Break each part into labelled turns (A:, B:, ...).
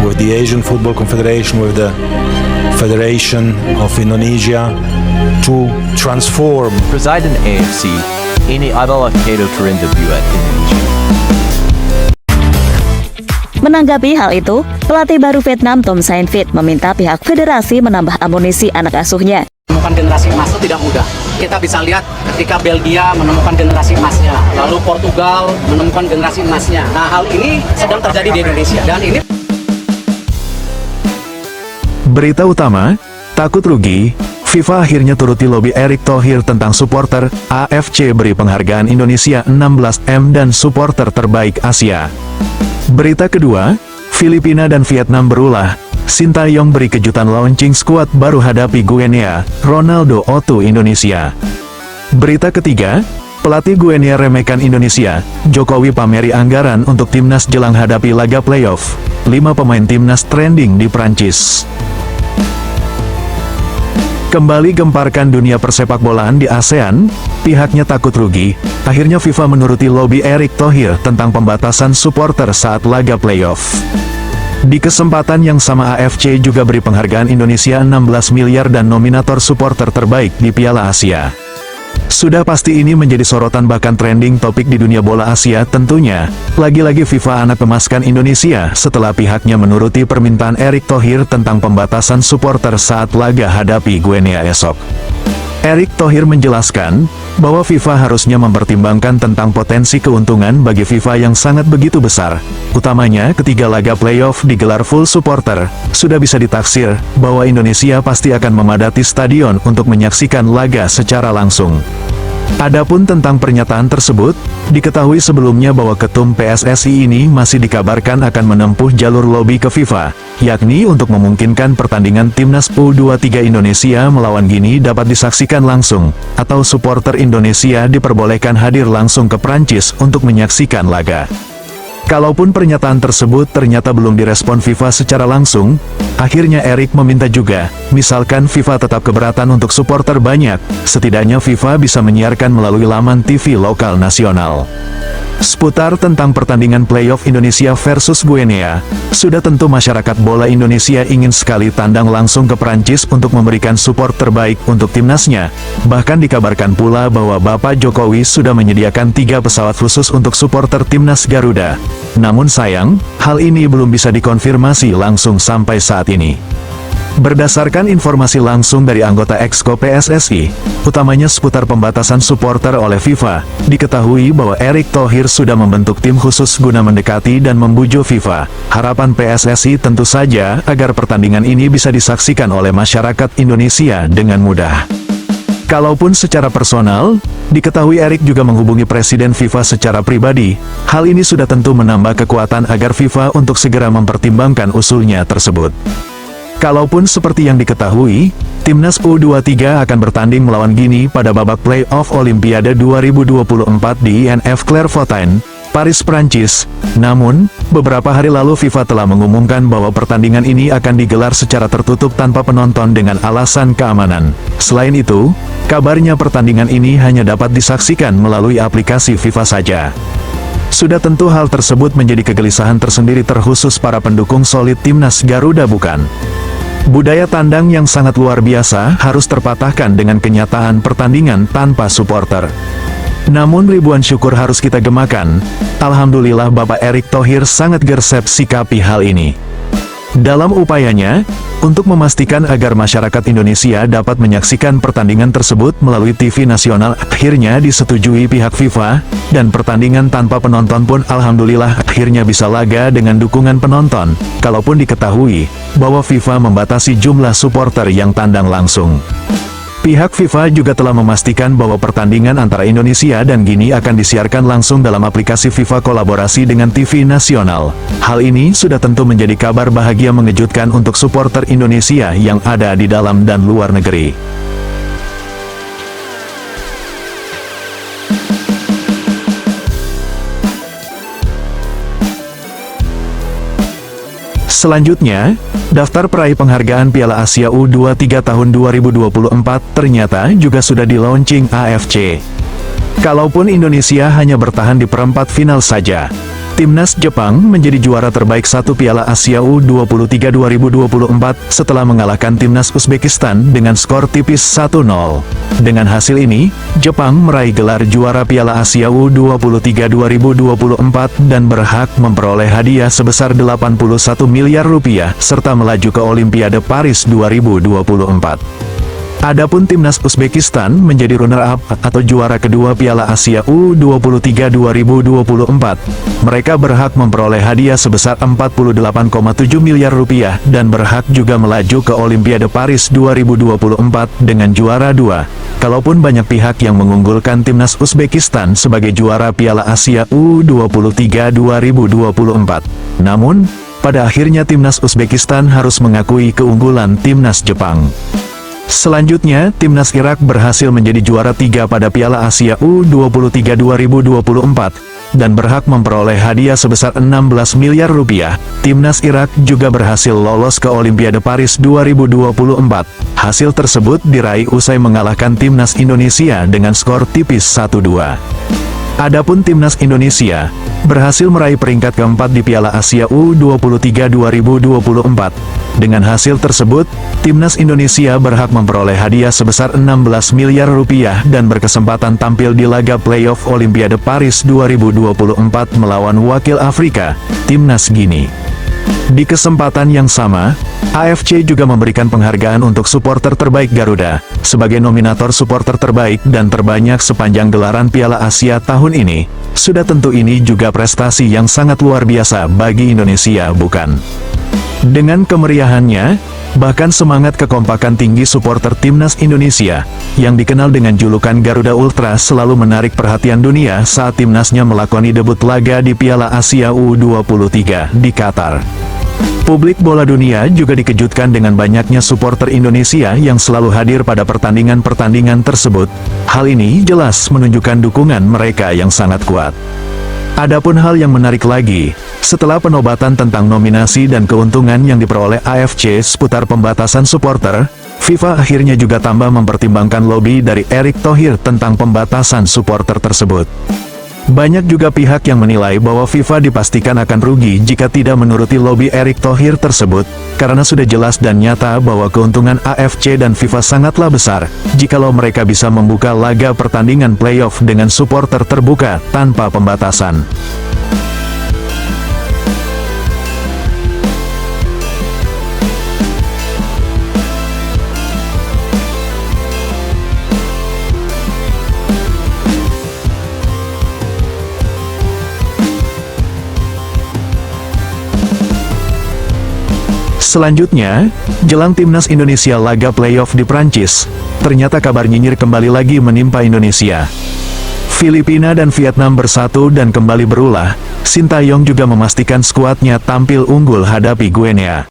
A: with the Asian Football Confederation, with the Federation of Indonesia to transform.
B: Presiden AFC, ini adalah kado terindah buat Indonesia.
C: Menanggapi hal itu, pelatih baru Vietnam Tom Saint Viet meminta pihak federasi menambah amunisi anak asuhnya.
D: Menemukan generasi emas itu tidak mudah. Kita bisa lihat ketika Belgia menemukan generasi emasnya, lalu Portugal menemukan generasi emasnya. Nah, hal ini sedang terjadi di Indonesia dan ini.
E: Berita utama, takut rugi, FIFA akhirnya turuti lobi Erick Thohir tentang supporter, AFC beri penghargaan Indonesia 16M dan supporter terbaik Asia. Berita kedua, Filipina dan Vietnam berulah, Sintayong beri kejutan launching skuad baru hadapi Guinea, Ronaldo Otto Indonesia. Berita ketiga, pelatih Guinea remehkan Indonesia, Jokowi pameri anggaran untuk timnas jelang hadapi laga playoff, 5 pemain timnas trending di Prancis. Kembali gemparkan dunia persepak bolaan di ASEAN, pihaknya takut rugi, akhirnya FIFA menuruti lobi Erick Thohir tentang pembatasan supporter saat laga playoff. Di kesempatan yang sama AFC juga beri penghargaan Indonesia 16 miliar dan nominator supporter terbaik di Piala Asia. Sudah pasti ini menjadi sorotan bahkan trending topik di dunia bola Asia tentunya. Lagi-lagi FIFA anak emaskan Indonesia setelah pihaknya menuruti permintaan Erick Thohir tentang pembatasan supporter saat laga hadapi Guinea esok. Erick Thohir menjelaskan bahwa FIFA harusnya mempertimbangkan tentang potensi keuntungan bagi FIFA yang sangat begitu besar, utamanya ketika laga playoff digelar full supporter. Sudah bisa ditaksir bahwa Indonesia pasti akan memadati stadion untuk menyaksikan laga secara langsung. Adapun tentang pernyataan tersebut, diketahui sebelumnya bahwa ketum PSSI ini masih dikabarkan akan menempuh jalur lobi ke FIFA, yakni untuk memungkinkan pertandingan timnas U23 Indonesia melawan Guinea dapat disaksikan langsung, atau supporter Indonesia diperbolehkan hadir langsung ke Prancis untuk menyaksikan laga. Kalaupun pernyataan tersebut ternyata belum direspon FIFA secara langsung, akhirnya Erick meminta juga, misalkan FIFA tetap keberatan untuk supporter banyak, setidaknya FIFA bisa menyiarkan melalui laman TV lokal nasional. Seputar tentang pertandingan playoff Indonesia versus Guinea, sudah tentu masyarakat bola Indonesia ingin sekali tandang langsung ke Prancis untuk memberikan support terbaik untuk timnasnya. Bahkan dikabarkan pula bahwa Bapak Jokowi sudah menyediakan 3 pesawat khusus untuk supporter timnas Garuda. Namun sayang, hal ini belum bisa dikonfirmasi langsung sampai saat ini. Berdasarkan informasi langsung dari anggota Exco PSSI, utamanya seputar pembatasan supporter oleh FIFA, diketahui bahwa Erick Thohir sudah membentuk tim khusus guna mendekati dan membujuk FIFA. Harapan PSSI tentu saja agar pertandingan ini bisa disaksikan oleh masyarakat Indonesia dengan mudah. Kalaupun secara personal, diketahui Erick juga menghubungi Presiden FIFA secara pribadi. Hal ini sudah tentu menambah kekuatan agar FIFA untuk segera mempertimbangkan usulnya tersebut. Kalaupun seperti yang diketahui, timnas U23 akan bertanding melawan Guinea pada babak play-off Olimpiade 2024 di INF Clairefontaine, Paris, Prancis. Namun, beberapa hari lalu FIFA telah mengumumkan bahwa pertandingan ini akan digelar secara tertutup tanpa penonton dengan alasan keamanan. Selain itu, kabarnya pertandingan ini hanya dapat disaksikan melalui aplikasi FIFA saja. Sudah tentu hal tersebut menjadi kegelisahan tersendiri terkhusus para pendukung solid timnas Garuda bukan? Budaya tandang yang sangat luar biasa harus terpatahkan dengan kenyataan pertandingan tanpa supporter. Namun ribuan syukur harus kita gemakan. Alhamdulillah Bapak Erick Thohir sangat gersep sikapi hal ini. Dalam upayanya, untuk memastikan agar masyarakat Indonesia dapat menyaksikan pertandingan tersebut melalui TV nasional, akhirnya disetujui pihak FIFA, dan pertandingan tanpa penonton pun alhamdulillah akhirnya bisa laga dengan dukungan penonton, kalaupun diketahui bahwa FIFA membatasi jumlah supporter yang tandang langsung. Pihak FIFA juga telah memastikan bahwa pertandingan antara Indonesia dan Guinea akan disiarkan langsung dalam aplikasi FIFA kolaborasi dengan TV nasional. Hal ini sudah tentu menjadi kabar bahagia mengejutkan untuk supporter Indonesia yang ada di dalam dan luar negeri. Selanjutnya, daftar peraih penghargaan Piala Asia U23 tahun 2024 ternyata juga sudah di-launching AFC. Kalaupun Indonesia hanya bertahan di perempat final saja, Timnas Jepang menjadi juara terbaik satu Piala Asia U23 2024 setelah mengalahkan Timnas Uzbekistan dengan skor tipis 1-0. Dengan hasil ini, Jepang meraih gelar juara Piala Asia U23 2024 dan berhak memperoleh hadiah sebesar 81 miliar rupiah serta melaju ke Olimpiade Paris 2024. Adapun Timnas Uzbekistan menjadi runner-up atau juara kedua Piala Asia U23 2024. Mereka berhak memperoleh hadiah sebesar 48,7 miliar rupiah dan berhak juga melaju ke Olimpiade Paris 2024 dengan juara 2. Kalaupun banyak pihak yang mengunggulkan Timnas Uzbekistan sebagai juara Piala Asia U23 2024. Namun, pada akhirnya Timnas Uzbekistan harus mengakui keunggulan Timnas Jepang. Selanjutnya, Timnas Irak berhasil menjadi juara 3 pada Piala Asia U23 2024 dan berhak memperoleh hadiah sebesar 16 miliar rupiah. Timnas Irak juga berhasil lolos ke Olimpiade Paris 2024. Hasil tersebut diraih usai mengalahkan Timnas Indonesia dengan skor tipis 1-2. Adapun Timnas Indonesia berhasil meraih peringkat keempat di Piala Asia U23 2024. Dengan hasil tersebut, Timnas Indonesia berhak memperoleh hadiah sebesar 16 miliar rupiah dan berkesempatan tampil di laga playoff Olimpiade Paris 2024 melawan wakil Afrika, Timnas Guinea. Di kesempatan yang sama, AFC juga memberikan penghargaan untuk supporter terbaik Garuda, sebagai nominator supporter terbaik dan terbanyak sepanjang gelaran Piala Asia tahun ini. Sudah tentu ini juga prestasi yang sangat luar biasa bagi Indonesia, bukan? Dengan kemeriahannya, bahkan semangat kekompakan tinggi supporter Timnas Indonesia, yang dikenal dengan julukan Garuda Ultra selalu menarik perhatian dunia saat timnasnya melakoni debut laga di Piala Asia U23 di Qatar. Publik bola dunia juga dikejutkan dengan banyaknya supporter Indonesia yang selalu hadir pada pertandingan-pertandingan tersebut. Hal ini jelas menunjukkan dukungan mereka yang sangat kuat. Adapun hal yang menarik lagi, setelah penobatan tentang nominasi dan keuntungan yang diperoleh AFC seputar pembatasan supporter, FIFA akhirnya juga tambah mempertimbangkan lobi dari Erick Thohir tentang pembatasan supporter tersebut. Banyak juga pihak yang menilai bahwa FIFA dipastikan akan rugi jika tidak menuruti lobi Erick Thohir tersebut, karena sudah jelas dan nyata bahwa keuntungan AFC dan FIFA sangatlah besar, jikalau mereka bisa membuka laga pertandingan playoff dengan supporter terbuka, tanpa pembatasan. Selanjutnya, jelang Timnas Indonesia laga playoff di Prancis, ternyata kabar nyinyir kembali lagi menimpa Indonesia. Filipina dan Vietnam bersatu dan kembali berulah. Sintayong juga memastikan skuadnya tampil unggul hadapi Guinea.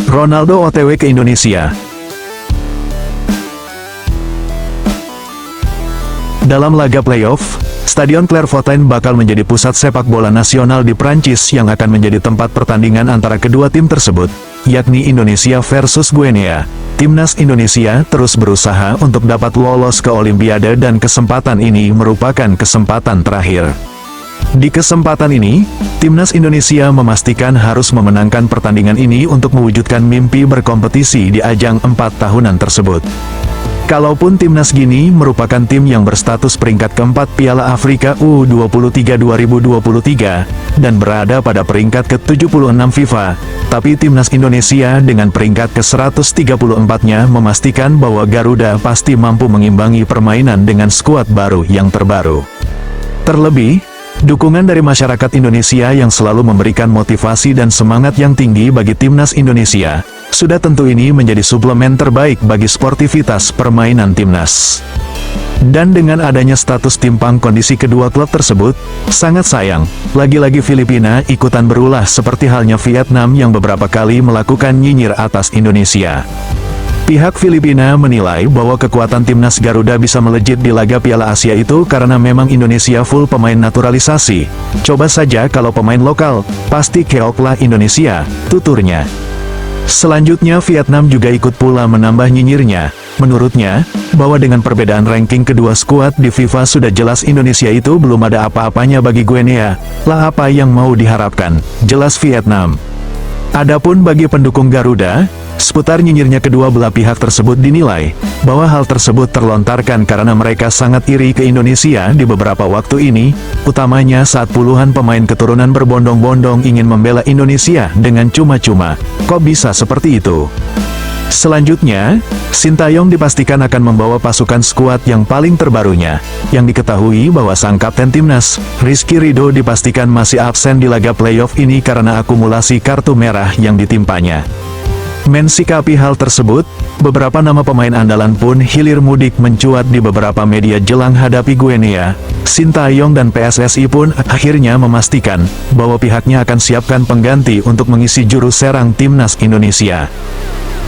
E: Ronaldo OTW ke Indonesia. Dalam laga playoff, Stadion Clairefontaine bakal menjadi pusat sepak bola nasional di Prancis yang akan menjadi tempat pertandingan antara kedua tim tersebut, yakni Indonesia versus Guinea. Timnas Indonesia terus berusaha untuk dapat lolos ke Olimpiade dan kesempatan ini merupakan kesempatan terakhir. Di kesempatan ini, Timnas Indonesia memastikan harus memenangkan pertandingan ini untuk mewujudkan mimpi berkompetisi di ajang 4 tahunan tersebut. Kalaupun Timnas Guinea merupakan tim yang berstatus peringkat keempat Piala Afrika U23 2023, dan berada pada peringkat ke-76 FIFA, tapi Timnas Indonesia dengan peringkat ke-134-nya memastikan bahwa Garuda pasti mampu mengimbangi permainan dengan skuad baru yang terbaru. Terlebih, dukungan dari masyarakat Indonesia yang selalu memberikan motivasi dan semangat yang tinggi bagi Timnas Indonesia, sudah tentu ini menjadi suplemen terbaik bagi sportivitas permainan timnas. Dan dengan adanya status timpang kondisi kedua klub tersebut, sangat sayang, lagi-lagi Filipina ikutan berulah seperti halnya Vietnam yang beberapa kali melakukan nyinyir atas Indonesia. Pihak Filipina menilai bahwa kekuatan timnas Garuda bisa melejit di laga Piala Asia itu karena memang Indonesia full pemain naturalisasi. Coba saja kalau pemain lokal, pasti keoklah Indonesia, tuturnya. Selanjutnya Vietnam juga ikut pula menambah nyinyirnya, Menurutnya, bahwa dengan perbedaan ranking kedua skuad di FIFA sudah jelas Indonesia itu belum ada apa-apanya bagi Guinea. Lah apa yang mau diharapkan? Jelas Vietnam. Adapun bagi pendukung Garuda, seputar nyinyirnya kedua belah pihak tersebut dinilai bahwa hal tersebut terlontarkan karena mereka sangat iri ke Indonesia di beberapa waktu ini, utamanya saat puluhan pemain keturunan berbondong-bondong ingin membela Indonesia dengan cuma-cuma. Kok bisa seperti itu? Selanjutnya, Sintayong dipastikan akan membawa pasukan skuad yang paling terbarunya. Yang diketahui bahwa sang kapten timnas, Rizky Ridho dipastikan masih absen di laga playoff ini karena akumulasi kartu merah yang ditimpanya. Mensikapi hal tersebut, beberapa nama pemain andalan pun hilir mudik mencuat di beberapa media jelang hadapi Guinea. Sintayong dan PSSI pun akhirnya memastikan bahwa pihaknya akan siapkan pengganti untuk mengisi juru serang timnas Indonesia.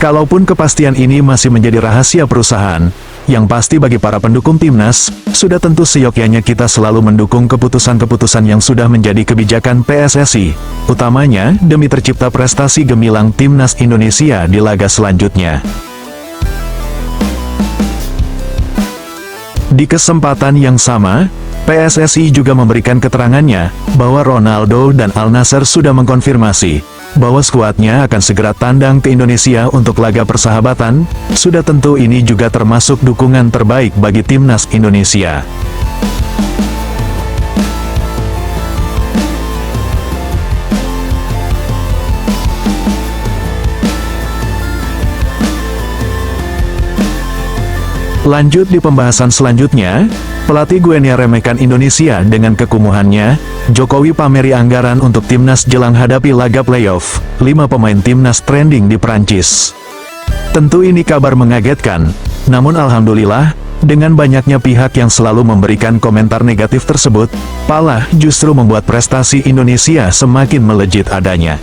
E: Kalaupun kepastian ini masih menjadi rahasia perusahaan, yang pasti bagi para pendukung timnas, sudah tentu seyogyanya kita selalu mendukung keputusan-keputusan yang sudah menjadi kebijakan PSSI, utamanya demi tercipta prestasi gemilang timnas Indonesia di laga selanjutnya. Di kesempatan yang sama, PSSI juga memberikan keterangannya bahwa Ronaldo dan Al Nassr sudah mengkonfirmasi bahwa skuadnya akan segera tandang ke Indonesia untuk laga persahabatan. Sudah tentu ini juga termasuk dukungan terbaik bagi timnas Indonesia. Lanjut di pembahasan selanjutnya, pelatih Guinea remehkan Indonesia dengan kekumuhannya. Jokowi pameri anggaran untuk timnas jelang hadapi laga playoff. 5 pemain timnas trending di Prancis. Tentu ini kabar mengagetkan, namun alhamdulillah, dengan banyaknya pihak yang selalu memberikan komentar negatif tersebut, malah justru membuat prestasi Indonesia semakin melejit adanya.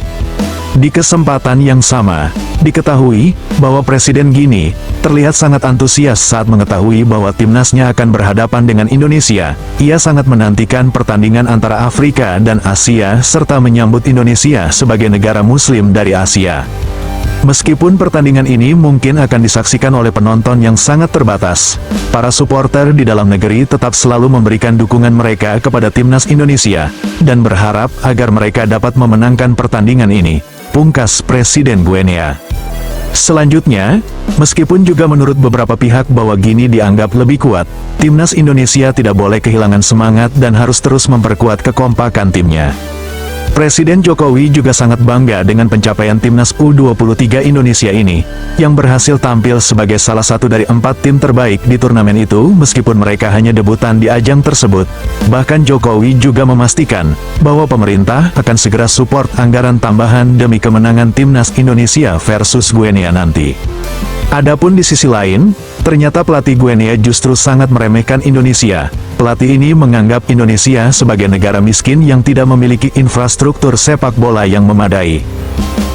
E: Di kesempatan yang sama, diketahui bahwa Presiden Guinea terlihat sangat antusias saat mengetahui bahwa timnasnya akan berhadapan dengan Indonesia. Ia sangat menantikan pertandingan antara Afrika dan Asia serta menyambut Indonesia sebagai negara Muslim dari Asia. Meskipun pertandingan ini mungkin akan disaksikan oleh penonton yang sangat terbatas, para supporter di dalam negeri tetap selalu memberikan dukungan mereka kepada timnas Indonesia dan berharap agar mereka dapat memenangkan pertandingan ini, pungkas Presiden Guinea. Selanjutnya, meskipun juga menurut beberapa pihak bahwa Guinea dianggap lebih kuat, timnas Indonesia tidak boleh kehilangan semangat dan harus terus memperkuat kekompakan timnya. Presiden Jokowi juga sangat bangga dengan pencapaian timnas U23 Indonesia ini, yang berhasil tampil sebagai salah satu dari 4 tim terbaik di turnamen itu meskipun mereka hanya debutan di ajang tersebut. Bahkan Jokowi juga memastikan bahwa pemerintah akan segera support anggaran tambahan demi kemenangan timnas Indonesia versus Guinea nanti. Adapun di sisi lain, ternyata pelatih Guinea justru sangat meremehkan Indonesia. Pelatih ini menganggap Indonesia sebagai negara miskin yang tidak memiliki infrastruktur sepak bola yang memadai.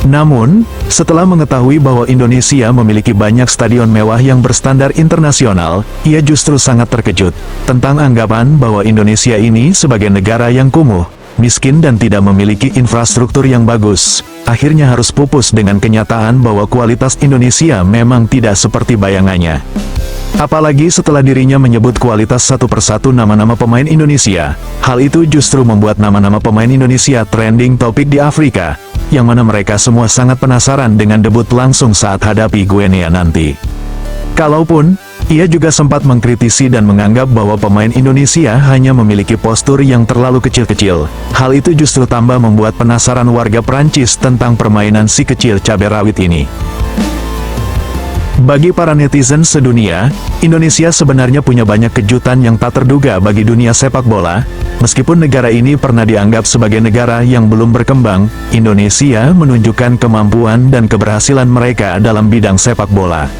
E: Namun, setelah mengetahui bahwa Indonesia memiliki banyak stadion mewah yang berstandar internasional, ia justru sangat terkejut tentang anggapan bahwa Indonesia ini sebagai negara yang kumuh, miskin dan tidak memiliki infrastruktur yang bagus. Akhirnya harus pupus dengan kenyataan bahwa kualitas Indonesia memang tidak seperti bayangannya. Apalagi setelah dirinya menyebut kualitas satu persatu nama-nama pemain Indonesia. Hal itu justru membuat nama-nama pemain Indonesia trending topik di Afrika, yang mana mereka semua sangat penasaran dengan debut langsung saat hadapi Guinea nanti. Kalaupun, ia juga sempat mengkritisi dan menganggap bahwa pemain Indonesia hanya memiliki postur yang terlalu kecil-kecil. Hal itu justru tambah membuat penasaran warga Prancis tentang permainan si kecil cabai rawit ini. Bagi para netizen sedunia, Indonesia sebenarnya punya banyak kejutan yang tak terduga bagi dunia sepak bola. Meskipun negara ini pernah dianggap sebagai negara yang belum berkembang, Indonesia menunjukkan kemampuan dan keberhasilan mereka dalam bidang sepak bola.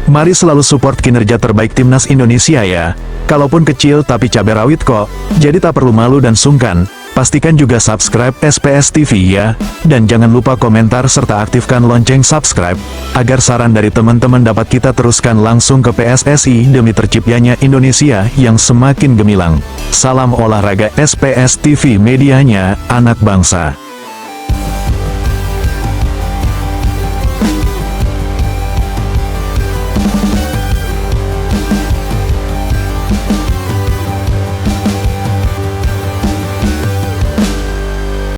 E: Mari selalu support kinerja terbaik timnas Indonesia ya. Kalaupun kecil tapi cabai rawit kok, jadi tak perlu malu dan sungkan. Pastikan juga subscribe SPS TV ya. Dan jangan lupa komentar serta aktifkan lonceng subscribe, agar saran dari teman-teman dapat kita teruskan langsung ke PSSI demi terciptanya Indonesia yang semakin gemilang. Salam olahraga SPS TV, medianya anak bangsa.